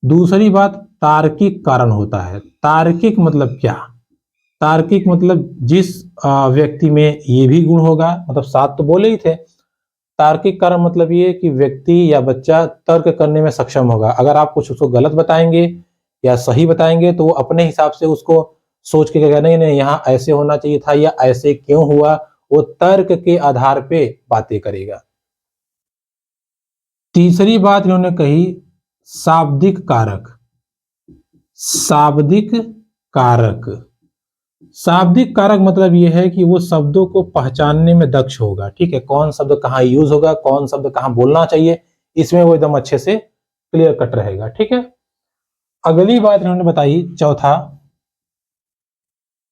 दूसरी बात तार्किक कारण होता है। तार्किक मतलब क्या? तार्किक मतलब जिस व्यक्ति में ये भी गुण होगा, मतलब 7 तो बोले ही थे। तार्किक कारण मतलब ये कि व्यक्ति या बच्चा तर्क करने में सक्षम होगा। अगर आप कुछ उसको गलत बताएंगे या सही बताएंगे तो वो अपने हिसाब से उसको सोच के कहेगा नहीं नहीं यहाँ ऐसे होना चाहिए था या ऐसे क्यों हुआ, वो तर्क के आधार पे बातें करेगा। तीसरी बात इन्होंने कही शाब्दिक कारक। शाब्दिक कारक, शाब्दिक कारक मतलब यह है कि वो शब्दों को पहचानने में दक्ष होगा। ठीक है, कौन शब्द कहाँ यूज होगा, कौन शब्द कहाँ बोलना चाहिए, इसमें वो एकदम अच्छे से क्लियर कट रहेगा। ठीक है, अगली बात इन्होंने बताई चौथा,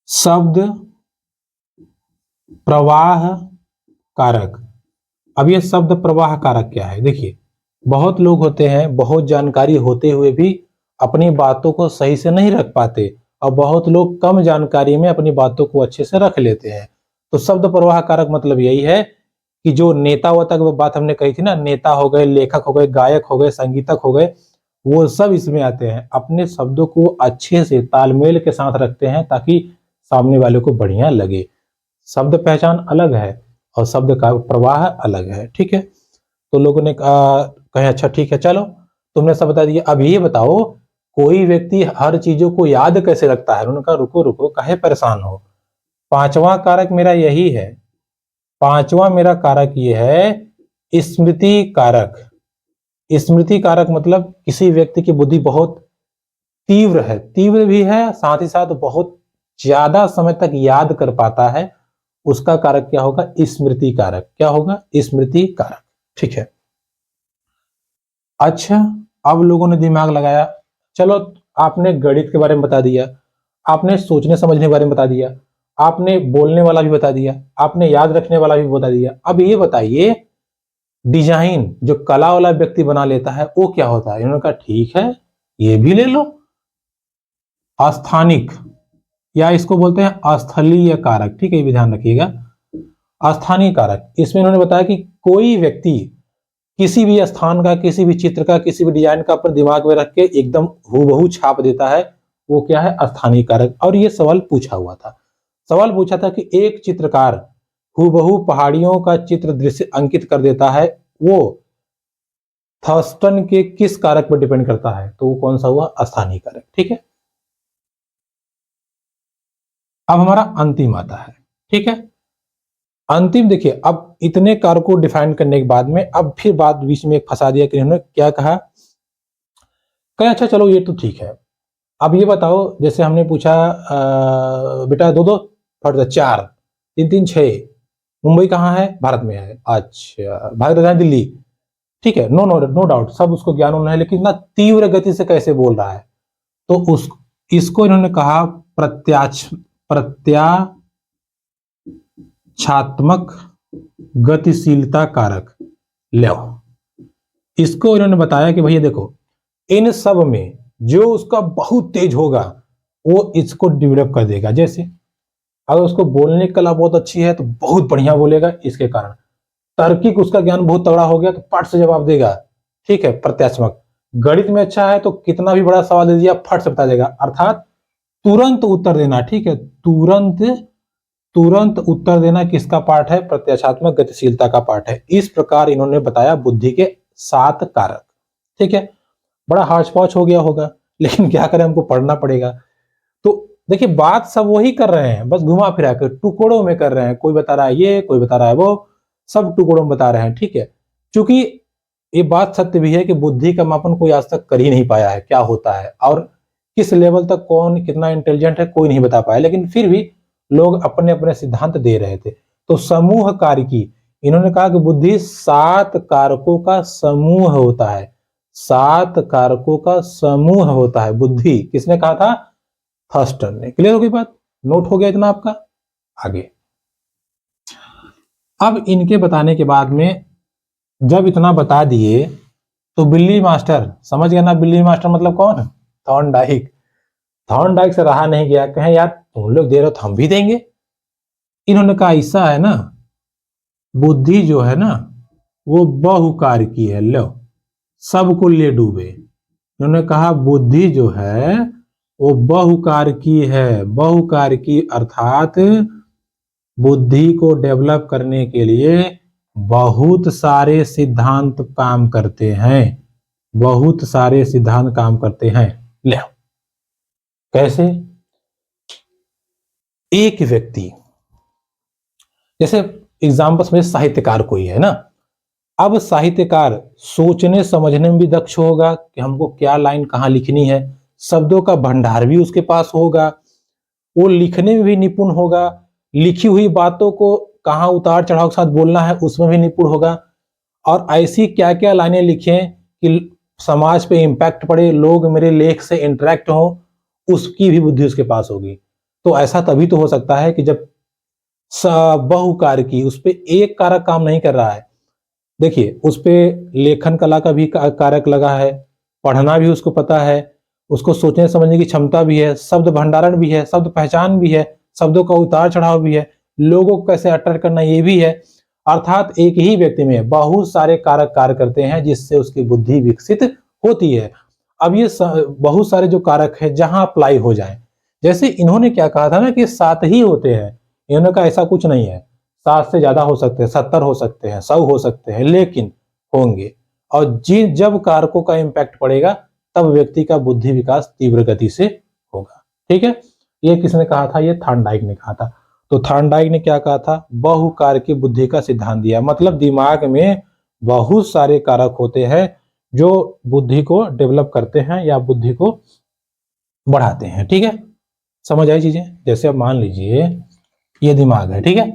शब्द प्रवाह कारक। अब ये शब्द प्रवाह कारक क्या है? देखिए, बहुत लोग होते हैं बहुत जानकारी होते हुए भी अपनी बातों को सही से नहीं रख पाते, और बहुत लोग कम जानकारी में अपनी बातों को अच्छे से रख लेते हैं। तो शब्द प्रवाह कारक मतलब यही है कि जो नेता वोता की बात हमने कही थी ना, नेता हो गए, लेखक हो गए, गायक हो गए, संगीतक हो गए, वो सब इसमें आते हैं। अपने शब्दों को अच्छे से तालमेल के साथ रखते हैं ताकि सामने वाले को बढ़िया लगे। शब्द पहचान अलग है और शब्द का प्रवाह अलग है। ठीक है, तो लोगों ने कहें अच्छा ठीक है चलो तुमने सब बता दिया, अब ये बताओ कोई व्यक्ति हर चीजों को याद कैसे रखता है? उन्होंने कहा रुको रुको काहे परेशान हो, पांचवा कारक मेरा यही है, पांचवा मेरा कारक ये है स्मृति कारक। स्मृति कारक मतलब किसी व्यक्ति की बुद्धि बहुत तीव्र है, तीव्र भी है साथ ही साथ बहुत ज्यादा समय तक याद कर पाता है, उसका कारक क्या होगा? स्मृति कारक। क्या होगा? स्मृति कारक। ठीक है, अच्छा अब लोगों ने दिमाग लगाया, चलो आपने गणित के बारे में बता दिया, आपने सोचने समझने के बारे में बता दिया, आपने बोलने वाला भी बता दिया, आपने याद रखने वाला भी बता दिया, अब ये बताइए डिजाइन जो कला वाला व्यक्ति बना लेता है वो क्या होता है? इन्होंने कहा ठीक है ये भी ले लो, अस्थानिक या इसको बोलते हैं अस्थलीय कारक। ठीक है, ये भी ध्यान रखिएगा, अस्थानीय कारक। इसमें इन्होंने बताया कि कोई व्यक्ति किसी भी स्थान का, किसी भी चित्र का, किसी भी डिजाइन का अपने दिमाग में रख के एकदम हूबहू छाप देता है, वो क्या है? अस्थानीय कारक। और ये सवाल पूछा हुआ था, सवाल पूछा था कि एक चित्रकार हूबहू पहाड़ियों का चित्र दृश्य अंकित कर देता है, वो थर्स्टन के किस कारक पर डिपेंड करता है? तो वो कौन सा हुआ? अस्थानीय कारक। ठीक है, अब हमारा अंतिम आता है। ठीक है, अंतिम देखिए, अब इतने कारकों को डिफाइन करने के बाद में अब फिर बात बीच में फंसा दिया कि इन्होंने क्या कहा, कहा अच्छा चलो ये तो ठीक है, अब ये बताओ जैसे हमने पूछा बेटा दो दो फट चार, तीन तीन छह, मुंबई कहाँ है? भारत में है। अच्छा, भारत राजधानी दिल्ली। ठीक है, नो नो नो डाउट, सब उसको ज्ञान होना है, लेकिन इतना तीव्र गति से कैसे बोल रहा है? तो उस इसको इन्होंने कहा प्रत्याच्छात्मक गतिशीलता कारक। लो, इसको इन्होंने बताया कि भैया देखो इन सब में जो उसका बहुत तेज होगा वो इसको डेवलप कर देगा। जैसे अगर उसको बोलने की कला बहुत अच्छी है तो बहुत बढ़िया बोलेगा, इसके कारण तार्किक उसका ज्ञान बहुत तगड़ा हो गया तो पट से जवाब देगा। ठीक है, प्रत्यात्मक। गणित में अच्छा है तो कितना भी बड़ा सवाल दे दिया फट से बता देगा, अर्थात तुरंत उत्तर देना। ठीक है, तुरंत उत्तर देना किसका पार्ट है? प्रत्याशात्मक गतिशीलता का पार्ट है। इस प्रकार इन्होंने बताया बुद्धि के 7 कारक। ठीक है, बड़ा हाच पौच हो गया होगा, लेकिन क्या करें, हमको पढ़ना पड़ेगा। तो देखिए बात सब वही कर रहे हैं, बस घुमा फिरा कर टुकड़ों में कर रहे हैं, कोई बता रहा है ये, कोई बता रहा है वो, सब टुकड़ों में बता रहे हैं। ठीक है, क्योंकि ये बात सत्य भी है कि बुद्धि का मापन कोई आज तक कर ही नहीं पाया है, क्या होता है और किस लेवल तक कौन कितना इंटेलिजेंट है कोई नहीं बता पाया, लेकिन फिर भी लोग अपने अपने सिद्धांत दे रहे थे। तो समूह कारकी, इन्होंने कहा कि बुद्धि 7 कारकों का समूह होता है, 7 कारकों का समूह होता है बुद्धि। किसने कहा था? थर्स्टन ने। क्लियर हो गई बात? नोट हो गया इतना आपका? आगे अब इनके बताने के बाद में जब इतना बता दिए तो बिल्ली मास्टर समझ गया ना, बिल्ली मास्टर मतलब कौन? थॉर्नडाइक। थॉर्नडाइक से रहा नहीं गया, कहें यार तुम लोग दे रहे हो तो हम भी देंगे। इन्होंने कहा ऐसा है ना, बुद्धि जो है ना वो बहुकार की है, लो सबको ले डूबे। इन्होंने कहा बुद्धि जो है वो बहुकार की है, बहुकार की अर्थात बुद्धि को डेवलप करने के लिए बहुत सारे सिद्धांत काम करते हैं, बहुत सारे सिद्धांत काम करते हैं। ले कैसे? एक व्यक्ति जैसे एग्जाम्पल में साहित्यकार कोई है ना, अब साहित्यकार सोचने समझने में भी दक्ष होगा कि हमको क्या लाइन कहाँ लिखनी है, शब्दों का भंडार भी उसके पास होगा, वो लिखने में भी निपुण होगा, लिखी हुई बातों को कहाँ उतार चढ़ाव के साथ बोलना है उसमें भी निपुण होगा, और ऐसी क्या क्या लाइनें लिखें कि समाज पे इम्पैक्ट पड़े, लोग मेरे लेख से इंटरेक्ट हो, उसकी भी बुद्धि उसके पास होगी। तो ऐसा तभी तो हो सकता है कि जब बहुकार की उस पर एक कारक काम नहीं कर रहा है। देखिए उस पर लेखन कला का भी कारक लगा है, पढ़ना भी उसको पता है, उसको सोचने समझने की क्षमता भी है, शब्द भंडारण भी है, शब्द पहचान भी है, शब्दों का उतार चढ़ाव भी है, लोगों को कैसे अट्रैक्ट करना ये भी है। अर्थात एक ही व्यक्ति में बहुत सारे कारक कार्य करते हैं जिससे उसकी बुद्धि विकसित होती है। अब ये बहुत सारे जो कारक है जहां अप्लाई हो जाए, जैसे इन्होंने क्या कहा था ना कि 7 ही होते हैं, इन्होंने कहा ऐसा कुछ नहीं है, 7 से ज्यादा हो सकते हैं, 70 हो सकते हैं, 100 हो सकते हैं, लेकिन होंगे। और जब कारकों का इम्पैक्ट पड़ेगा तब व्यक्ति का बुद्धि विकास तीव्र गति से होगा। ठीक है, ये किसने कहा था? ये थॉर्नडाइक ने कहा था। तो थॉर्नडाइक ने क्या कहा था? बहुकारकी बुद्धि का सिद्धांत दिया। मतलब दिमाग में बहुत सारे कारक होते हैं जो बुद्धि को डेवलप करते हैं या बुद्धि को बढ़ाते हैं। ठीक है, समझ आई चीजें? जैसे अब मान लीजिए ये दिमाग है, ठीक है,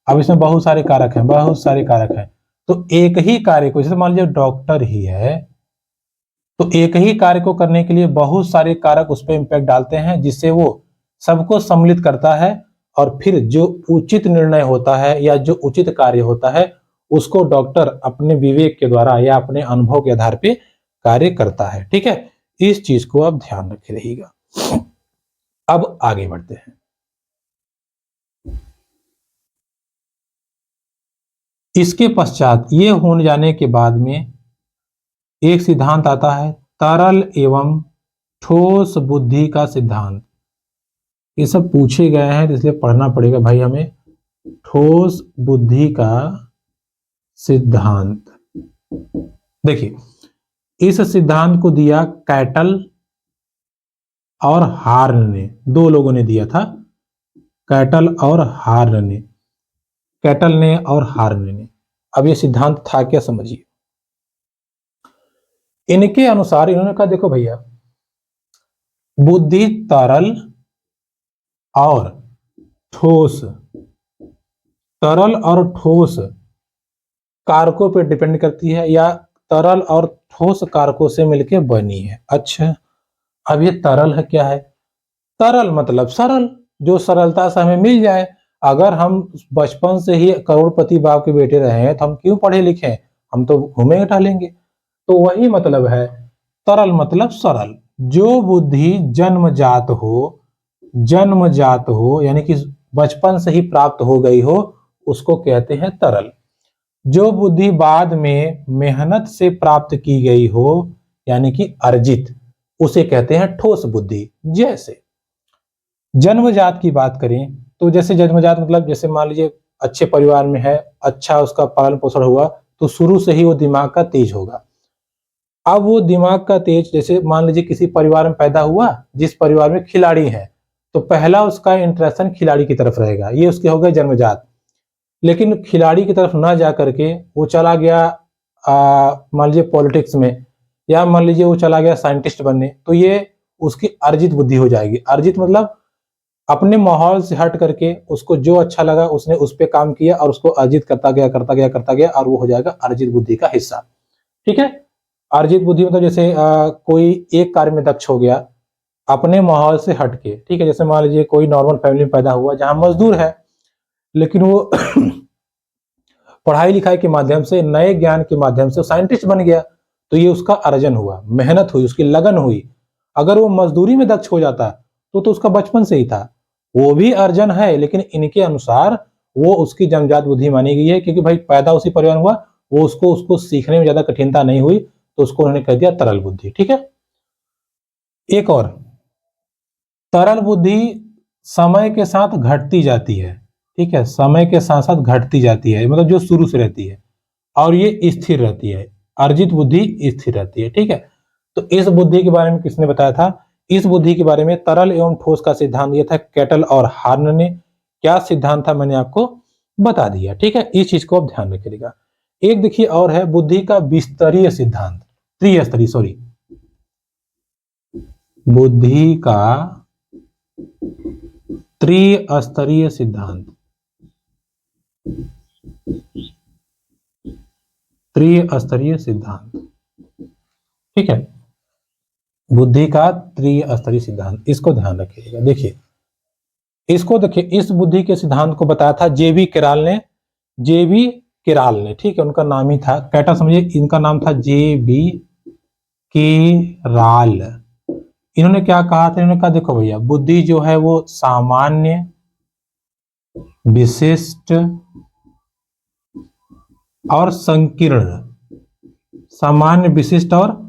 अब इसमें बहुत सारे कारक हैं, बहुत सारे कारक हैं। तो एक ही कार्य को, जैसे मान लीजिए डॉक्टर ही है, तो एक ही कार्य को करने के लिए बहुत सारे कारक उस पर इम्पैक्ट डालते हैं, जिससे वो सबको सम्मिलित करता है और फिर जो उचित निर्णय होता है या जो उचित कार्य होता है उसको डॉक्टर अपने विवेक के द्वारा या अपने अनुभव के आधार पे कार्य करता है। ठीक है, इस चीज को आप ध्यान रखे रहिएगा। अब आगे बढ़ते हैं। इसके पश्चात ये होने जाने के बाद में एक सिद्धांत आता है तरल एवं ठोस बुद्धि का सिद्धांत। ये सब पूछे गए हैं तो इसलिए पढ़ना पड़ेगा भाई हमें। ठोस बुद्धि का सिद्धांत, देखिए इस सिद्धांत को दिया कैटल और हार्न ने, दो लोगों ने दिया था, कैटल और हार्न ने, कैटल ने और हार्न ने। अब ये सिद्धांत था क्या, समझिए। इनके अनुसार इन्होंने कहा देखो भैया, बुद्धि तरल और ठोस, तरल और ठोस कारकों पर डिपेंड करती है या तरल और ठोस कारकों से मिलकर बनी है। अच्छा, अब ये तरल है, क्या है? तरल मतलब सरल, जो सरलता से हमें मिल जाए। अगर हम बचपन से ही करोड़पति बाप के बेटे रहे हैं तो हम क्यों पढ़े लिखे हैं? हम तो घूमेंगे टहलेंगे। तो वही मतलब है, तरल मतलब सरल। जो बुद्धि जन्मजात हो यानी कि बचपन से ही प्राप्त हो गई हो, उसको कहते हैं तरल। जो बुद्धि बाद में मेहनत से प्राप्त की गई हो यानी कि अर्जित, उसे कहते हैं ठोस बुद्धि। जैसे जन्मजात की बात करें तो जैसे जन्मजात मतलब जैसे मान लीजिए अच्छे परिवार में है, अच्छा उसका पालन पोषण हुआ, तो शुरू से ही वो दिमाग का तेज होगा। अब वो दिमाग का तेज, जैसे मान लीजिए किसी परिवार में पैदा हुआ जिस परिवार में खिलाड़ी है, तो पहला उसका इंटरेक्शन खिलाड़ी की तरफ रहेगा, ये उसके हो गए जन्मजात। लेकिन खिलाड़ी की तरफ ना जा करके वो चला गया मान लीजिए पॉलिटिक्स में, या मान लीजिए वो चला गया साइंटिस्ट बनने, तो ये उसकी अर्जित बुद्धि हो जाएगी। अर्जित मतलब अपने माहौल से हट करके उसको जो अच्छा लगा उसने उस पर काम किया और उसको अर्जित करता गया और वो हो जाएगा अर्जित बुद्धि का हिस्सा। ठीक है, अर्जित बुद्धि मतलब जैसे कोई एक कार्य में दक्ष हो गया अपने माहौल से हट के। ठीक है, जैसे मान लीजिए कोई नॉर्मल फैमिली में पैदा हुआ जहां मजदूर है, लेकिन वो पढ़ाई लिखाई के माध्यम से, नए ज्ञान के माध्यम से साइंटिस्ट बन गया, तो ये उसका अर्जन हुआ, मेहनत हुई, उसकी लगन हुई। अगर वो मजदूरी में दक्ष हो जाता तो उसका बचपन से ही था, वो भी अर्जन है, लेकिन इनके अनुसार वो उसकी जन्मजात बुद्धि मानी गई है, क्योंकि भाई पैदा उसी परिवार हुआ, वो उसको सीखने में ज्यादा कठिनता नहीं हुई, तो उसको उन्होंने कह दिया तरल बुद्धि। ठीक है, एक और, तरल बुद्धि समय के साथ घटती जाती है। ठीक है, समय के साथ साथ घटती जाती है, मतलब जो शुरू से रहती है, और ये स्थिर रहती है। अर्जित बुद्धि स्थिर रहती है। ठीक है, तो इस बुद्धि के बारे में किसने बताया था? इस बुद्धि के बारे में तरल एवं ठोस का सिद्धांत दिया था कैटल और हार्न ने। क्या सिद्धांत था मैंने आपको बता दिया। ठीक है, इस चीज को आप ध्यान रखिएगा। एक देखिए और है बुद्धि का विस्तरीय सिद्धांत, त्रिस्तरीय, सॉरी, बुद्धि का त्रिस्तरीय सिद्धांत, त्रिस्तरीय सिद्धांत। ठीक है, बुद्धि का त्रिस्तरीय सिद्धांत, इसको ध्यान रखिएगा। देखिए इसको, देखिए इस बुद्धि के सिद्धांत को बताया था जेबी केराल ने, जेबी केराल ने। ठीक है, उनका नाम ही था, कैटल समझिए, इनका नाम था जेबी केराल। इन्होंने क्या कहा था? इन्होंने कहा देखो भैया, बुद्धि जो है वो सामान्य, विशिष्ट और संकीर्ण, सामान्य, विशिष्ट और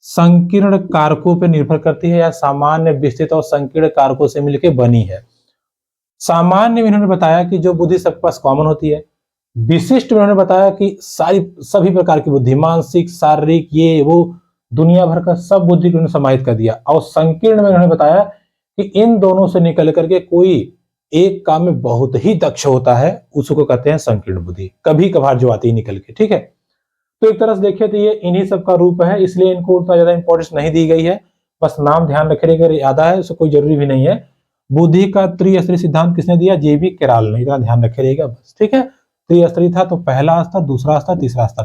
संकीर्ण कारकों पर निर्भर करती है, या सामान्य, विस्तृत और संकीर्ण कारकों से मिलकर बनी है। सामान्य में इन्होंने बताया कि जो बुद्धि सबके पास कॉमन होती है, विशिष्ट में उन्होंने बताया कि सभी प्रकार की बुद्धि, मानसिक, शारीरिक, ये वो दुनिया भर का सब बुद्धि को उन्होंने समाहित कर दिया। और संकीर्ण में उन्होंने बताया कि इन दोनों से निकल करके कोई एक काम में बहुत ही दक्ष होता है, उसको कहते हैं संकीर्ण बुद्धि, कभी कभार जो आती है निकल के। ठीक है, तो एक तरह से देखिए तो ये इन्हीं सब का रूप है, इसलिए इनको उतना ज्यादा इंपॉर्टेंस नहीं दी गई है। बस नाम ध्यान रखे, अगर याद है उससे कोई जरूरी भी नहीं है। बुद्धि का त्रिस्तरीय सिद्धांत किसने दिया? JB केराल ने, इतना ध्यान रखे रहेगा बस। ठीक है, त्रिस्तरीय था तो पहला स्तर, दूसरा स्तर, तीसरा स्तर।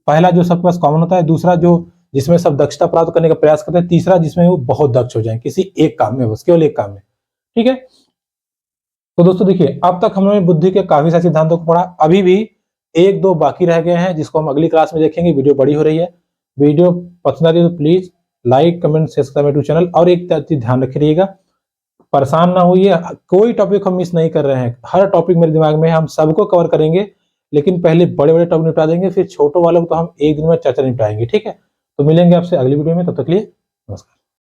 पहला जो सबके पास कॉमन होता है, दूसरा जो जिसमें सब दक्षता प्राप्त करने का प्रयास करते हैं, तीसरा जिसमें वो बहुत दक्ष हो जाए किसी एक काम में, बस केवल एक काम में। ठीक है, तो दोस्तों देखिए अब तक हमने बुद्धि के काफी सारे सिद्धांतों को पढ़ा, अभी भी एक दो बाकी रह गए हैं जिसको हम अगली क्लास में देखेंगे। वीडियो बड़ी हो रही है, वीडियो पसंद आती है तो please like comment share subscribe to channel. और एक चीज ध्यान रखिएगा, परेशान ना होइए, कोई टॉपिक हम मिस नहीं कर रहे हैं, हर टॉपिक मेरे दिमाग में है, हम सबको कवर करेंगे। लेकिन पहले बड़े बड़े टॉपिक निपटा देंगे, फिर छोटों वालों को तो हम एक दिन में चर्चा निपटाएंगे। ठीक है, तो मिलेंगे आपसे अगली वीडियो में, तब तक के लिए नमस्कार।